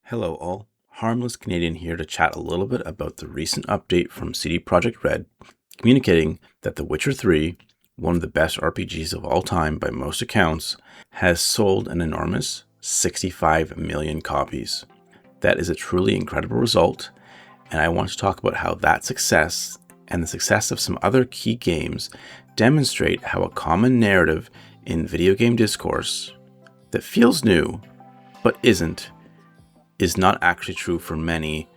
Hello all, Harmless Canadian here to chat a little bit about the recent update from CD Projekt Red, communicating that The Witcher 3, one of the best RPGs of all time by most accounts, has sold an enormous 65 million copies. That is a truly incredible result, and I want to talk about how that success and the success of some other key games demonstrate how a common narrative in video game discourse that feels new, but isn't, is not actually true for many,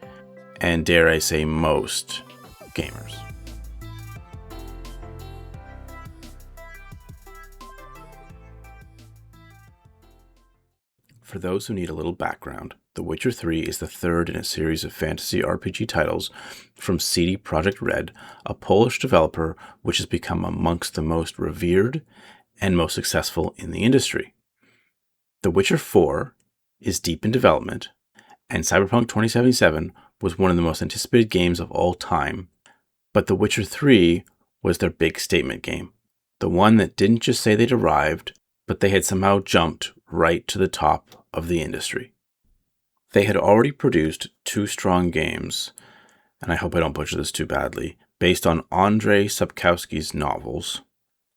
and dare I say most, gamers. For those who need a little background, The Witcher 3 is the third in a series of fantasy RPG titles from CD Projekt Red, a Polish developer which has become amongst the most revered and most successful in the industry. The Witcher 4 is deep in development, and Cyberpunk 2077 was one of the most anticipated games of all time, but The Witcher 3 was their big statement game, the one that didn't just say they'd arrived, but they had somehow jumped right to the top of the industry. They had already produced two strong games, and I hope I don't butcher this too badly, based on Andrzej Sapkowski's novels,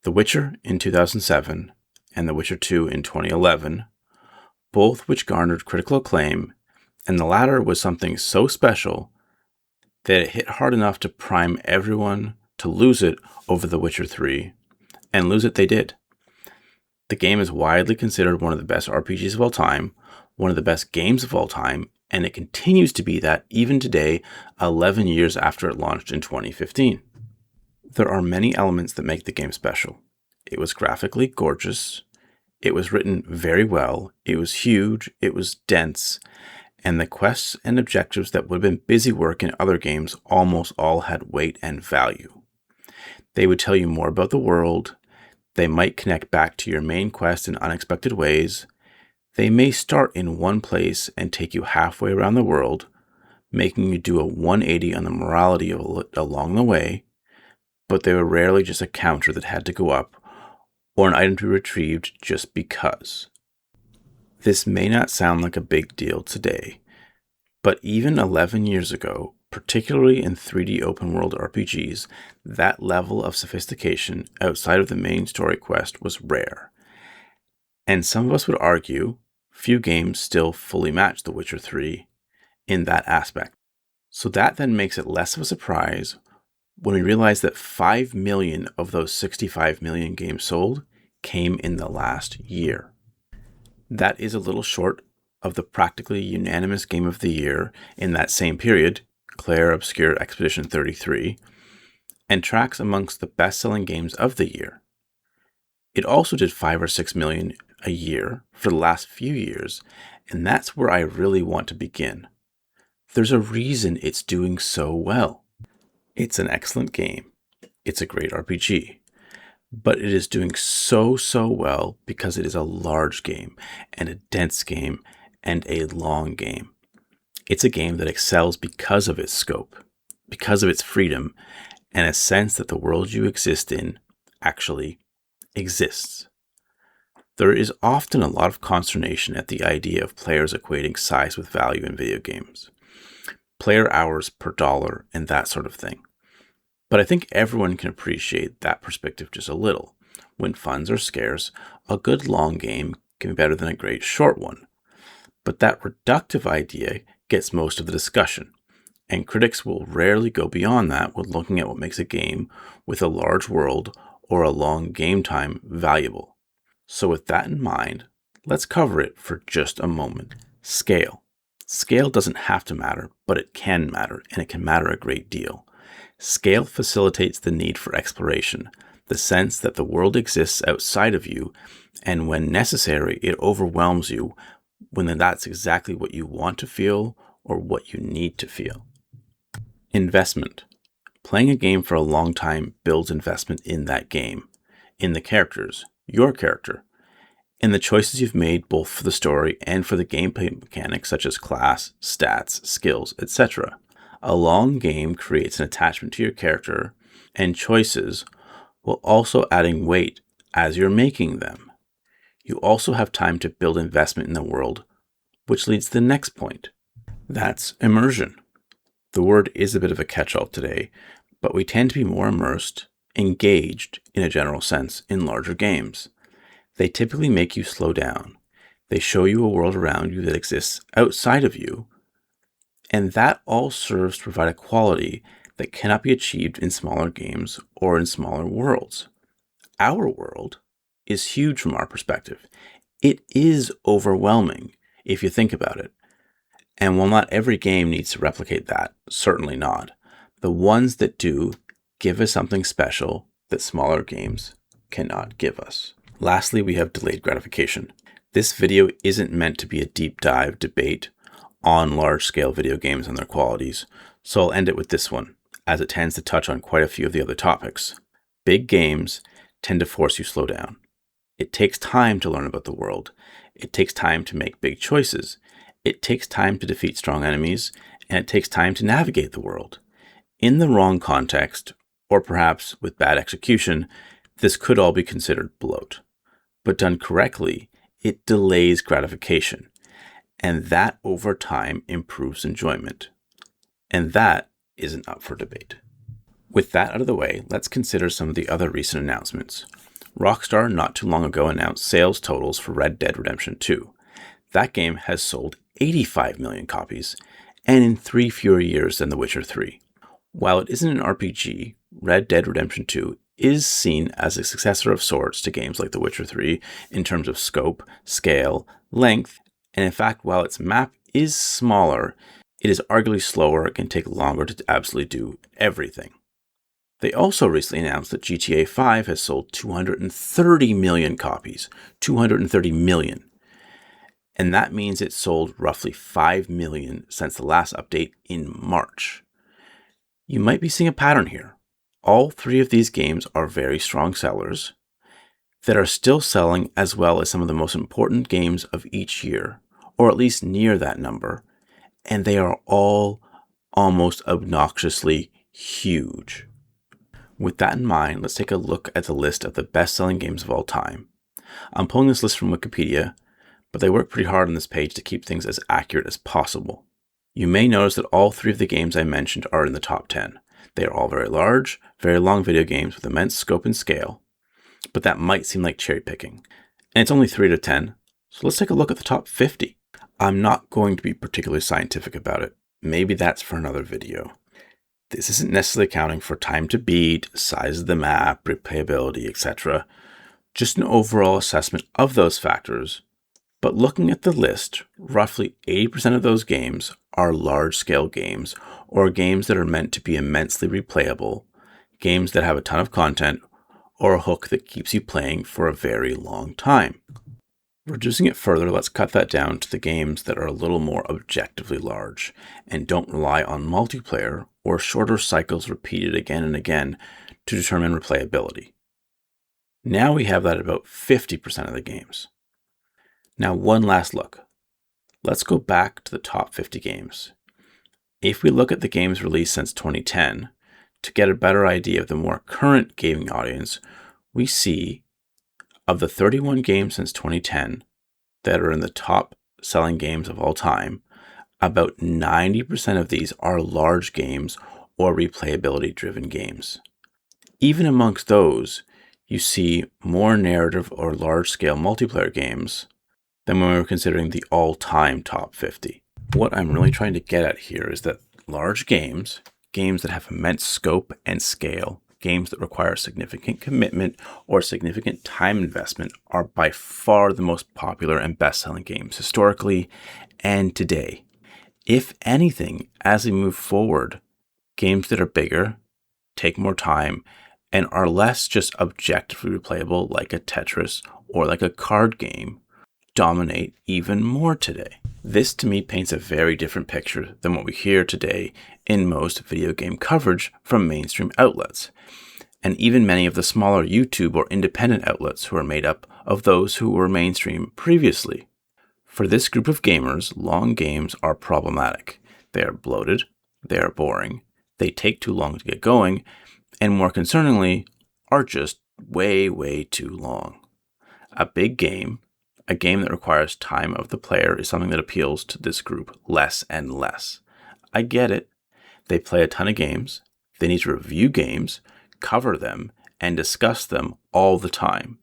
The Witcher in 2007 and The Witcher 2 in 2011, both which garnered critical acclaim, and the latter was something so special that it hit hard enough to prime everyone to lose it over The Witcher 3, and lose it they did. The game is widely considered one of the best RPGs of all time, one of the best games of all time, and it continues to be that even today, 11 years after it launched in 2015. There are many elements that make the game special. It was graphically gorgeous, it was written very well, it was huge, it was dense, and the quests and objectives that would have been busy work in other games almost all had weight and value. They would tell you more about the world, they might connect back to your main quest in unexpected ways, they may start in one place and take you halfway around the world, making you do a 180 on the morality along the way, but they were rarely just a counter that had to go up, or an item to be retrieved just because. This may not sound like a big deal today, but even 11 years ago, particularly in 3D open world RPGs, that level of sophistication outside of the main story quest was rare. And some of us would argue few games still fully match The Witcher 3 in that aspect. So that then makes it less of a surprise when we realize that 5 million of those 65 million games sold came in the last year. That is a little short of the practically unanimous game of the year in that same period, Clair Obscur Expedition 33, and tracks amongst the best-selling games of the year. It also did 5 or 6 million a year for the last few years, and that's where I really want to begin. There's a reason it's doing so well. It's an excellent game. It's a great RPG. But it is doing so well because it is a large game, and a dense game, and a long game. It's a game that excels because of its scope, because of its freedom, and a sense that the world you exist in actually exists. There is often a lot of consternation at the idea of players equating size with value in video games, player hours per dollar, and that sort of thing. But I think everyone can appreciate that perspective just a little. When funds are scarce, a good long game can be better than a great short one. But that reductive idea gets most of the discussion, and critics will rarely go beyond that when looking at what makes a game with a large world or a long game time valuable. So with that in mind, let's cover it for just a moment. Scale. Scale doesn't have to matter, but it can matter, and it can matter a great deal. Scale facilitates the need for exploration, the sense that the world exists outside of you, and when necessary, it overwhelms you when that's exactly what you want to feel or what you need to feel. Investment. Playing a game for a long time builds investment in that game, in the characters, your character, in the choices you've made both for the story and for the gameplay mechanics such as class, stats, skills, etc. A long game creates an attachment to your character and choices while also adding weight as you're making them. You also have time to build investment in the world, which leads to the next point. That's immersion. The word is a bit of a catch-all today, but we tend to be more immersed, engaged in a general sense in larger games. They typically make you slow down. They show you a world around you that exists outside of you, and that all serves to provide a quality that cannot be achieved in smaller games or in smaller worlds. Our world is huge from our perspective. It is overwhelming if you think about it. And while not every game needs to replicate that, certainly not, the ones that do give us something special that smaller games cannot give us. Lastly, we have delayed gratification. This video isn't meant to be a deep dive debate on large-scale video games and their qualities, so I'll end it with this one, as it tends to touch on quite a few of the other topics. Big games tend to force you slow down. It takes time to learn about the world. It takes time to make big choices. It takes time to defeat strong enemies, and it takes time to navigate the world. In the wrong context, or perhaps with bad execution, this could all be considered bloat. But done correctly, it delays gratification, and that over time improves enjoyment. And that isn't up for debate. With that out of the way, let's consider some of the other recent announcements. Rockstar not too long ago announced sales totals for Red Dead Redemption 2. That game has sold 85 million copies, and in 3 fewer years than The Witcher 3. While it isn't an RPG, Red Dead Redemption 2 is seen as a successor of sorts to games like The Witcher 3 in terms of scope, scale, length, and in fact, while its map is smaller, it is arguably slower and can take longer to absolutely do everything. They also recently announced that GTA 5 has sold 230 million copies. 230 million. And that means it sold roughly 5 million since the last update in March. You might be seeing a pattern here. All 3 of these games are very strong sellers that are still selling as well as some of the most important games of each year, or at least near that number, and they are all almost obnoxiously huge. With that in mind, let's take a look at the list of the best-selling games of all time. I'm pulling this list from Wikipedia, but they work pretty hard on this page to keep things as accurate as possible. You may notice that all 3 of the games I mentioned are in the top 10. They are all very large, very long video games with immense scope and scale, but that might seem like cherry picking. And it's only 3 out of 10, so let's take a look at the top 50. I'm not going to be particularly scientific about it. Maybe that's for another video. This isn't necessarily accounting for time to beat, size of the map, replayability, etc. Just an overall assessment of those factors. But looking at the list, roughly 80% of those games are large-scale games, or games that are meant to be immensely replayable, games that have a ton of content, or a hook that keeps you playing for a very long time. Reducing it further, let's cut that down to the games that are a little more objectively large and don't rely on multiplayer or shorter cycles repeated again and again to determine replayability. Now we have that at about 50% of the games. Now one last look. Let's go back to the top 50 games. If we look at the games released since 2010, to get a better idea of the more current gaming audience, we see of the 31 games since 2010 that are in the top selling games of all time, about 90% of these are large games or replayability driven games. Even amongst those, you see more narrative or large scale multiplayer games than when we were considering the all-time top 50. What I'm really trying to get at here is that large games, games that have immense scope and scale, games that require significant commitment or significant time investment are by far the most popular and best-selling games historically and today. If anything, as we move forward, games that are bigger, take more time, and are less just objectively replayable like a Tetris or like a card game dominate even more today. This to me paints a very different picture than what we hear today in most video game coverage from mainstream outlets, and even many of the smaller YouTube or independent outlets who are made up of those who were mainstream previously. For this group of gamers, long games are problematic. They are bloated, they are boring, they take too long to get going, and more concerningly, are just way too long. A big game, a game that requires time of the player is something that appeals to this group less and less. I get it. They play a ton of games. They need to review games, cover them, and discuss them all the time.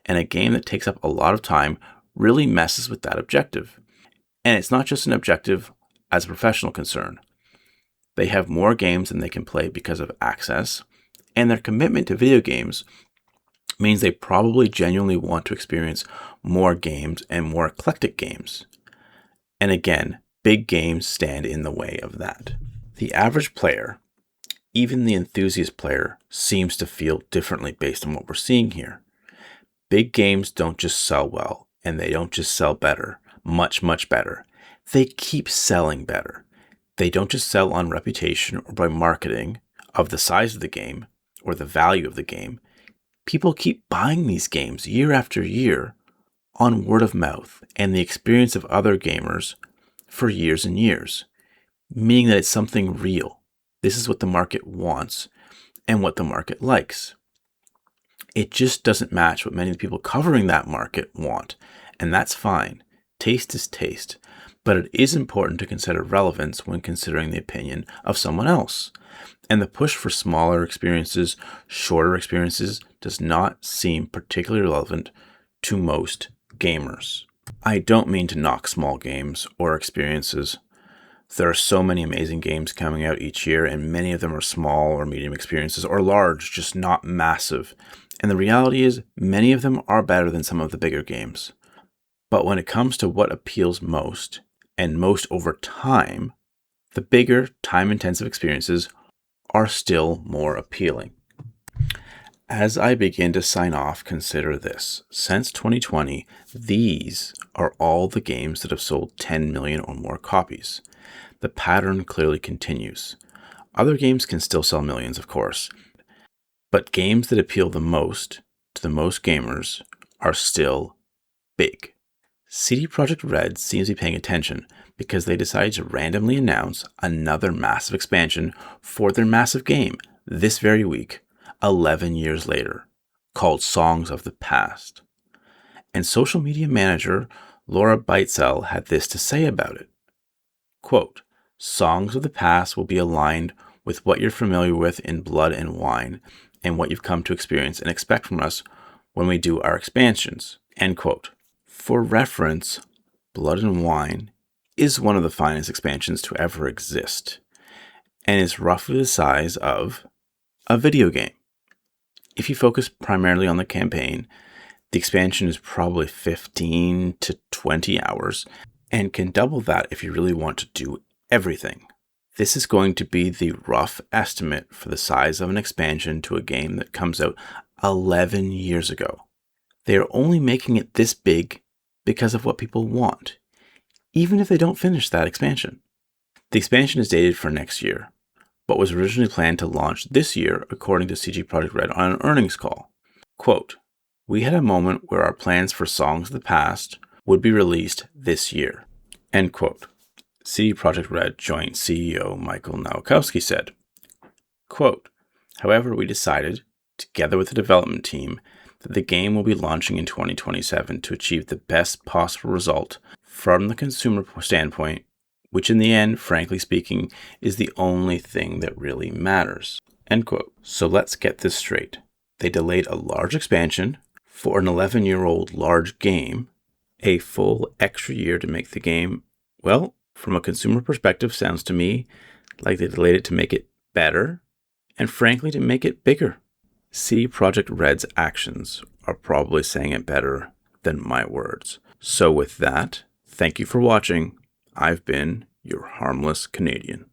And a game that takes up a lot of time really messes with that objective. And it's not just an objective as a professional concern. They have more games than they can play because of access, and their commitment to video games means they probably genuinely want to experience more games and more eclectic games. And again, big games stand in the way of that. The average player, even the enthusiast player, seems to feel differently based on what we're seeing here. Big games don't just sell well, and they don't just sell better, much, much better. They keep selling better. They don't just sell on reputation or by marketing of the size of the game or the value of the game. People keep buying these games year after year on word of mouth and the experience of other gamers for years and years, meaning that it's something real. This is what the market wants and what the market likes. It just doesn't match what many of the people covering that market want, and that's fine. Taste is taste, but it is important to consider relevance when considering the opinion of someone else. And the push for smaller experiences, shorter experiences, does not seem particularly relevant to most gamers. I don't mean to knock small games or experiences. There are so many amazing games coming out each year, and many of them are small or medium experiences, or large, just not massive. And the reality is, many of them are better than some of the bigger games. But when it comes to what appeals most, and most over time, the bigger, time-intensive experiences are still more appealing. As I begin to sign off, consider this. Since 2020, these are all the games that have sold 10 million or more copies. The pattern clearly continues. Other games can still sell millions, of course, but games that appeal the most to the most gamers are still big. CD Projekt Red seems to be paying attention because they decided to randomly announce another massive expansion for their massive game this very week, 11 years later, called Songs of the Past. And social media manager Laura Beitzel had this to say about it. Quote, "Songs of the Past will be aligned with what you're familiar with in Blood and Wine and what you've come to experience and expect from us when we do our expansions." End quote. For reference, Blood and Wine is one of the finest expansions to ever exist, and is roughly the size of a video game. If you focus primarily on the campaign, the expansion is probably 15 to 20 hours, and can double that if you really want to do everything. This is going to be the rough estimate for the size of an expansion to a game that comes out 11 years ago. They are only making it this big because of what people want, even if they don't finish that expansion. The expansion is dated for next year, but was originally planned to launch this year, according to CD Projekt Red on an earnings call. Quote, "We had a moment where our plans for Songs of the Past would be released this year." End quote. CD Projekt Red joint CEO Michael Nowakowski said, quote, "However, we decided, together with the development team, that the game will be launching in 2027 to achieve the best possible result from the consumer standpoint, which in the end, frankly speaking, is the only thing that really matters." End quote. So let's get this straight. They delayed a large expansion for an 11-year-old large game, a full extra year to make the game, well, from a consumer perspective, sounds to me like they delayed it to make it better, and frankly, to make it bigger. CD Projekt Red's actions are probably saying it better than my words. So with that, thank you for watching. I've been your harmless Canadian.